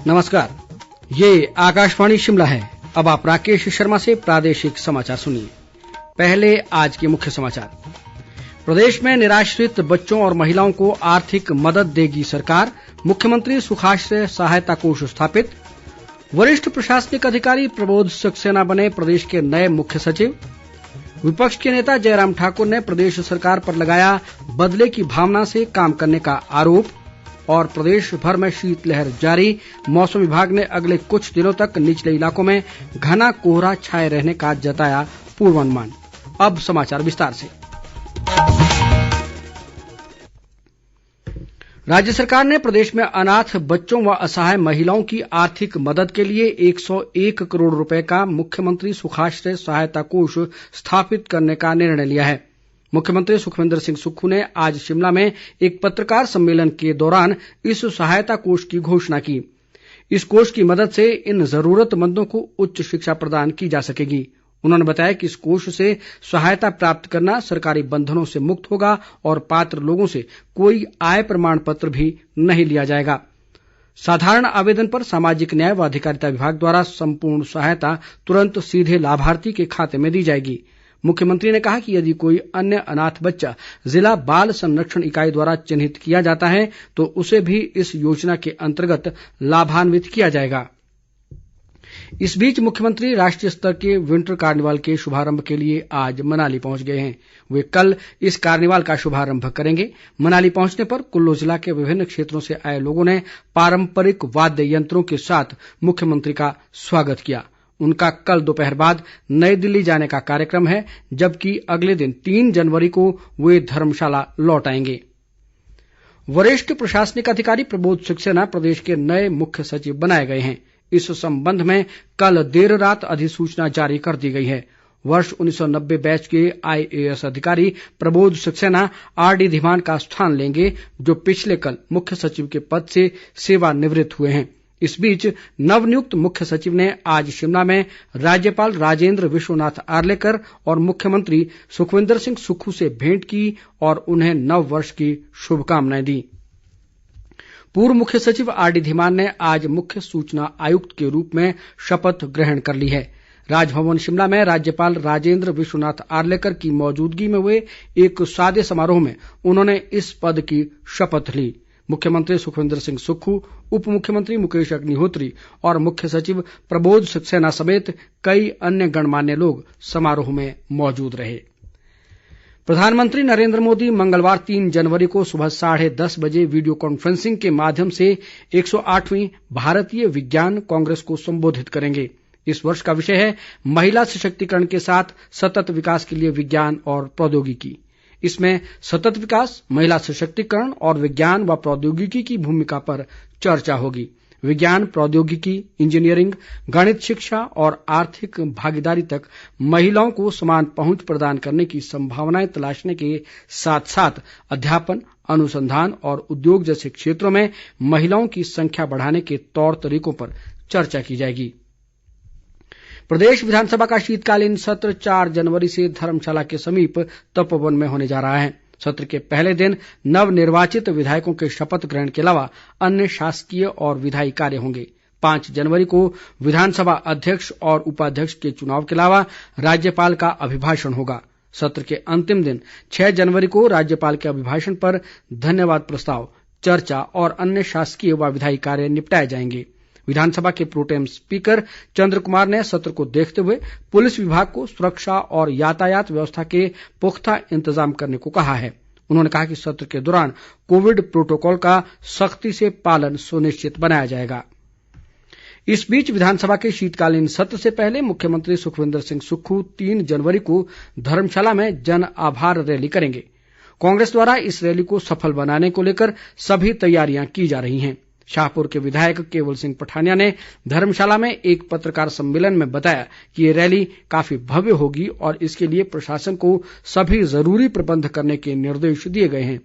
नमस्कार, ये आकाशवाणी शिमला है। अब आप राकेश शर्मा से प्रादेशिक समाचार सुनिए। पहले आज के मुख्य समाचार। प्रदेश में निराश्रित बच्चों और महिलाओं को आर्थिक मदद देगी सरकार, मुख्यमंत्री सुखाश्रय सहायता कोष स्थापित। वरिष्ठ प्रशासनिक अधिकारी प्रबोध सक्सेना बने प्रदेश के नए मुख्य सचिव। विपक्ष के नेता जयराम ठाकुर ने प्रदेश सरकार पर लगाया बदले की भावना से काम करने का आरोप। और प्रदेश भर में शीतलहर जारी, मौसम विभाग ने अगले कुछ दिनों तक निचले इलाकों में घना कोहरा छाए रहने का जताया पूर्वानुमान। अब समाचार विस्तार से। राज्य सरकार ने प्रदेश में अनाथ बच्चों व असहाय महिलाओं की आर्थिक मदद के लिए 101 करोड़ रुपए का मुख्यमंत्री सुखाश्रय सहायता कोष स्थापित करने का निर्णय लिया है। मुख्यमंत्री सुखविंदर सिंह सुक्खू ने आज शिमला में एक पत्रकार सम्मेलन के दौरान इस सहायता कोष की घोषणा की। इस कोष की मदद से इन जरूरतमंदों को उच्च शिक्षा प्रदान की जा सकेगी। उन्होंने बताया कि इस कोष से सहायता प्राप्त करना सरकारी बंधनों से मुक्त होगा और पात्र लोगों से कोई आय प्रमाण पत्र भी नहीं लिया जाएगा। साधारण आवेदन पर सामाजिक न्याय व अधिकारिता विभाग द्वारा संपूर्ण सहायता तुरंत सीधे लाभार्थी के खाते में दी जाएगी। मुख्यमंत्री ने कहा कि यदि कोई अन्य अनाथ बच्चा जिला बाल संरक्षण इकाई द्वारा चिन्हित किया जाता है तो उसे भी इस योजना के अंतर्गत लाभान्वित किया जाएगा। इस बीच मुख्यमंत्री राष्ट्रीय स्तर के विंटर कार्निवाल के शुभारंभ के लिए आज मनाली पहुंच गए हैं। वे कल इस कार्निवाल का शुभारंभ करेंगे। मनाली पहुंचने पर कुल्लू जिला के विभिन्न क्षेत्रों से आए लोगों ने पारंपरिक वाद्य यंत्रों के साथ मुख्यमंत्री का स्वागत किया। उनका कल दोपहर बाद नई दिल्ली जाने का कार्यक्रम है, जबकि अगले दिन 3 जनवरी को वे धर्मशाला लौट आएंगे। वरिष्ठ प्रशासनिक अधिकारी प्रबोध सक्सेना प्रदेश के नए मुख्य सचिव बनाए गए हैं। इस संबंध में कल देर रात अधिसूचना जारी कर दी गई है। वर्ष 1990 बैच के IAS अधिकारी प्रबोध सक्सेना RD धीमान का स्थान लेंगे, जो पिछले कल मुख्य सचिव के पद से सेवानिवृत्त हुए हैं। इस बीच नवनियुक्त मुख्य सचिव ने आज शिमला में राज्यपाल राजेंद्र विश्वनाथ आर्लेकर और मुख्यमंत्री सुखविंदर सिंह सुक्खू से भेंट की और उन्हें नव वर्ष की शुभकामनाएं दी। पूर्व मुख्य सचिव RD धीमान ने आज मुख्य सूचना आयुक्त के रूप में शपथ ग्रहण कर ली है। राजभवन शिमला में राज्यपाल राजेंद्र विश्वनाथ आर्लेकर की मौजूदगी में हुए एक सादे समारोह में उन्होंने इस पद की शपथ ली। मुख्यमंत्री सुखविंदर सिंह सुक्खू, उप मुख्यमंत्री मुकेश अग्निहोत्री और मुख्य सचिव प्रबोध सक्सेना समेत कई अन्य गणमान्य लोग समारोह में मौजूद रहे। प्रधानमंत्री नरेंद्र मोदी मंगलवार 3 जनवरी को सुबह 10:30 बजे वीडियो कॉन्फ्रेंसिंग के माध्यम से 108वीं भारतीय विज्ञान कांग्रेस को संबोधित करेंगे। इस वर्ष का विषय है महिला सशक्तिकरण के साथ सतत विकास के लिए विज्ञान और प्रौद्योगिकी। इसमें सतत विकास, महिला सशक्तिकरण और विज्ञान व प्रौद्योगिकी की भूमिका पर चर्चा होगी। विज्ञान, प्रौद्योगिकी, इंजीनियरिंग, गणित शिक्षा और आर्थिक भागीदारी तक महिलाओं को समान पहुंच प्रदान करने की संभावनाएं तलाशने के साथ साथ अध्यापन, अनुसंधान और उद्योग जैसे क्षेत्रों में महिलाओं की संख्या बढ़ाने के तौर तरीकों पर चर्चा की जाएगी। प्रदेश विधानसभा का शीतकालीन सत्र 4 जनवरी से धर्मशाला के समीप तपोवन में होने जा रहा है। सत्र के पहले दिन नवनिर्वाचित विधायकों के शपथ ग्रहण के अलावा अन्य शासकीय और विधायी कार्य होंगे। 5 जनवरी को विधानसभा अध्यक्ष और उपाध्यक्ष के चुनाव के अलावा राज्यपाल का अभिभाषण होगा। सत्र के अंतिम दिन 6 जनवरी को राज्यपाल के अभिभाषण पर धन्यवाद प्रस्ताव, चर्चा और अन्य शासकीय व विधायी कार्य निपटाए जाएंगे। विधानसभा के प्रोटेम स्पीकर चंद्र कुमार ने सत्र को देखते हुए पुलिस विभाग को सुरक्षा और यातायात व्यवस्था के पुख्ता इंतजाम करने को कहा है। उन्होंने कहा कि सत्र के दौरान कोविड प्रोटोकॉल का सख्ती से पालन सुनिश्चित बनाया जाएगा। इस बीच विधानसभा के शीतकालीन सत्र से पहले मुख्यमंत्री सुखविंदर सिंह सुक्खू 3 जनवरी को धर्मशाला में जन आभार रैली करेंगे। कांग्रेस द्वारा इस रैली को सफल बनाने को लेकर सभी तैयारियां की जा रही हैं। शाहपुर के विधायक केवल सिंह पठानिया ने धर्मशाला में एक पत्रकार सम्मेलन में बताया कि ये रैली काफी भव्य होगी और इसके लिए प्रशासन को सभी जरूरी प्रबंध करने के निर्देश दिए गए हैं।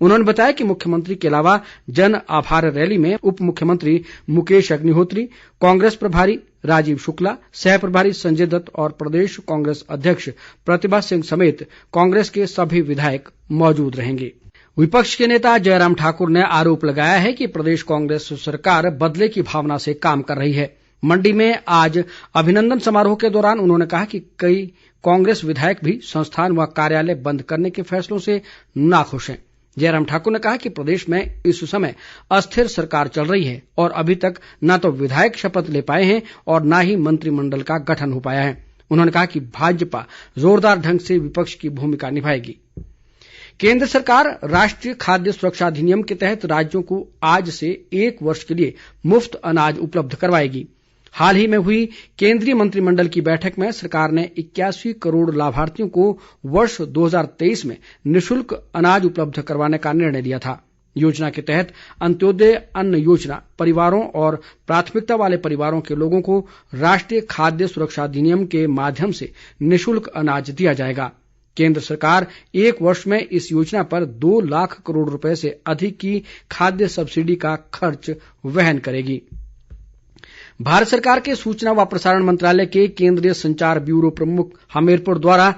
उन्होंने बताया कि मुख्यमंत्री के अलावा जन आभार रैली में उप मुख्यमंत्री मुकेश अग्निहोत्री, कांग्रेस प्रभारी राजीव शुक्ला, सह प्रभारी संजय दत्त और प्रदेश कांग्रेस अध्यक्ष प्रतिभा सिंह समेत कांग्रेस के सभी विधायक मौजूद रहेंगे। विपक्ष के नेता जयराम ठाकुर ने आरोप लगाया है कि प्रदेश कांग्रेस सरकार बदले की भावना से काम कर रही है। मंडी में आज अभिनंदन समारोह के दौरान उन्होंने कहा कि कई कांग्रेस विधायक भी संस्थान व कार्यालय बंद करने के फैसलों से नाखुश हैं। जयराम ठाकुर ने कहा कि प्रदेश में इस समय अस्थिर सरकार चल रही है और अभी तक न तो विधायक शपथ ले पाए हैं और न ही मंत्रिमंडल का गठन हो पाया है। उन्होंने कहा कि भाजपा जोरदार ढंग से विपक्ष की भूमिका निभाएगी। केंद्र सरकार राष्ट्रीय खाद्य सुरक्षा अधिनियम के तहत राज्यों को आज से 1 वर्ष के लिए मुफ्त अनाज उपलब्ध करवाएगी। हाल ही में हुई केंद्रीय मंत्रिमंडल की बैठक में सरकार ने 81 करोड़ लाभार्थियों को वर्ष 2023 में निःशुल्क अनाज उपलब्ध करवाने का निर्णय लिया था। योजना के तहत अंत्योदय अन्न योजना परिवारों और प्राथमिकता वाले परिवारों के लोगों को राष्ट्रीय खाद्य सुरक्षा अधिनियम के माध्यम से निःशुल्क अनाज दिया जाएगा। केंद्र सरकार 1 वर्ष में इस योजना पर 2 लाख करोड़ रुपए से अधिक की खाद्य सब्सिडी का खर्च वहन करेगी। भारत सरकार के सूचना व प्रसारण मंत्रालय के केंद्रीय संचार ब्यूरो प्रमुख हमीरपुर द्वारा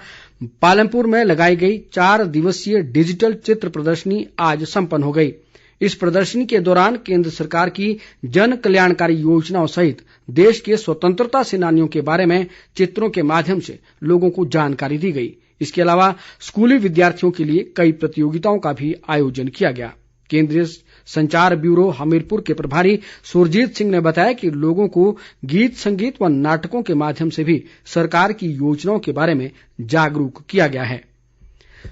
पालमपुर में लगाई गई 4 दिवसीय डिजिटल चित्र प्रदर्शनी आज संपन्न हो गई। इस प्रदर्शनी के दौरान केंद्र सरकार की जन कल्याणकारी योजनाओं सहित देश के स्वतंत्रता सेनानियों के बारे में चित्रों के माध्यम से लोगों को जानकारी दी गई। इसके अलावा स्कूली विद्यार्थियों के लिए कई प्रतियोगिताओं का भी आयोजन किया गया। केंद्रीय संचार ब्यूरो हमीरपुर के प्रभारी सुरजीत सिंह ने बताया कि लोगों को गीत संगीत व नाटकों के माध्यम से भी सरकार की योजनाओं के बारे में जागरूक किया गया है।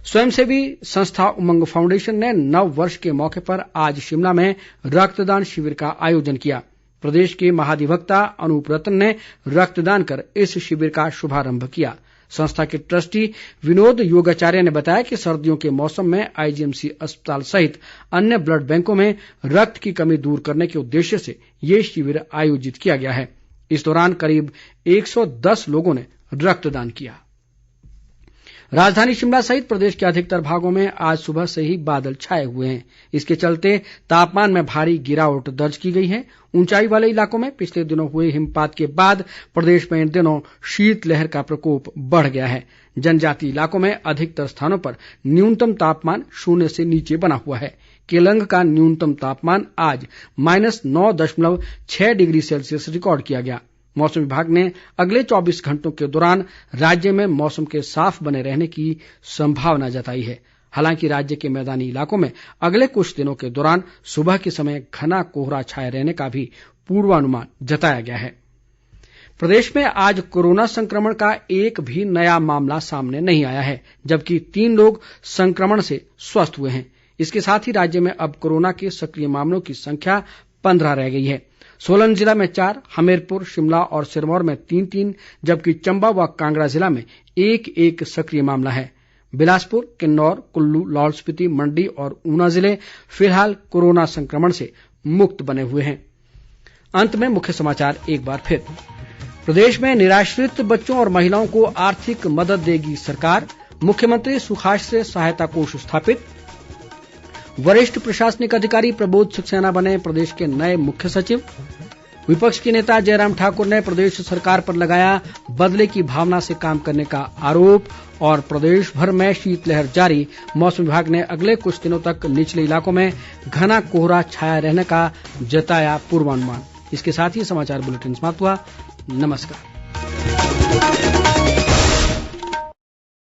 स्वयंसेवी संस्था उमंग फाउंडेशन ने नव वर्ष के मौके पर आज शिमला में रक्तदान शिविर का आयोजन किया। प्रदेश के महाधिवक्ता अनूप रतन ने रक्तदान कर इस शिविर का शुभारंभ किया। संस्था के ट्रस्टी विनोद योगाचार्य ने बताया कि सर्दियों के मौसम में आईजीएमसी अस्पताल सहित अन्य ब्लड बैंकों में रक्त की कमी दूर करने के उद्देश्य से ये शिविर आयोजित किया गया है। इस दौरान करीब 110 लोगों ने रक्तदान किया। राजधानी शिमला सहित प्रदेश के अधिकतर भागों में आज सुबह से ही बादल छाए हुए हैं। इसके चलते तापमान में भारी गिरावट दर्ज की गई है। ऊंचाई वाले इलाकों में पिछले दिनों हुए हिमपात के बाद प्रदेश में इन दिनों शीतलहर का प्रकोप बढ़ गया है। जनजातीय इलाकों में अधिकतर स्थानों पर न्यूनतम तापमान 0 से नीचे बना हुआ है। केलंग का न्यूनतम तापमान आज -9.6 डिग्री सेल्सियस रिकॉर्ड किया गया। मौसम विभाग ने अगले 24 घंटों के दौरान राज्य में मौसम के साफ बने रहने की संभावना जताई है। हालांकि राज्य के मैदानी इलाकों में अगले कुछ दिनों के दौरान सुबह के समय घना कोहरा छाए रहने का भी पूर्वानुमान जताया गया है। प्रदेश में आज कोरोना संक्रमण का एक भी नया मामला सामने नहीं आया है, जबकि 3 लोग संक्रमण से स्वस्थ हुए हैं। इसके साथ ही राज्य में अब कोरोना के सक्रिय मामलों की संख्या 15 रह गई है। सोलन जिला में 4, हमीरपुर, शिमला और सिरमौर में 3-3, जबकि चंबा व कांगड़ा जिला में 1-1 सक्रिय मामला है। बिलासपुर, किन्नौर, कुल्लू, लाहौल स्पीति, मंडी और ऊना जिले फिलहाल कोरोना संक्रमण से मुक्त बने हुए हैं। अंत में मुख्य समाचार एक बार फिर। प्रदेश में निराश्रित बच्चों और महिलाओं को आर्थिक मदद देगी सरकार। मुख्यमंत्री सुखाश्रय सहायता कोष स्थापित। वरिष्ठ प्रशासनिक अधिकारी प्रबोध सक्सेना बने प्रदेश के नए मुख्य सचिव। विपक्ष के नेता जयराम ठाकुर ने प्रदेश सरकार पर लगाया बदले की भावना से काम करने का आरोप। और प्रदेश भर में शीतलहर जारी, मौसम विभाग ने अगले कुछ दिनों तक निचले इलाकों में घना कोहरा छाया रहने का जताया पूर्वानुमान। इसके साथ ही समाचार बुलेटिन समाप्त हुआ। नमस्कार।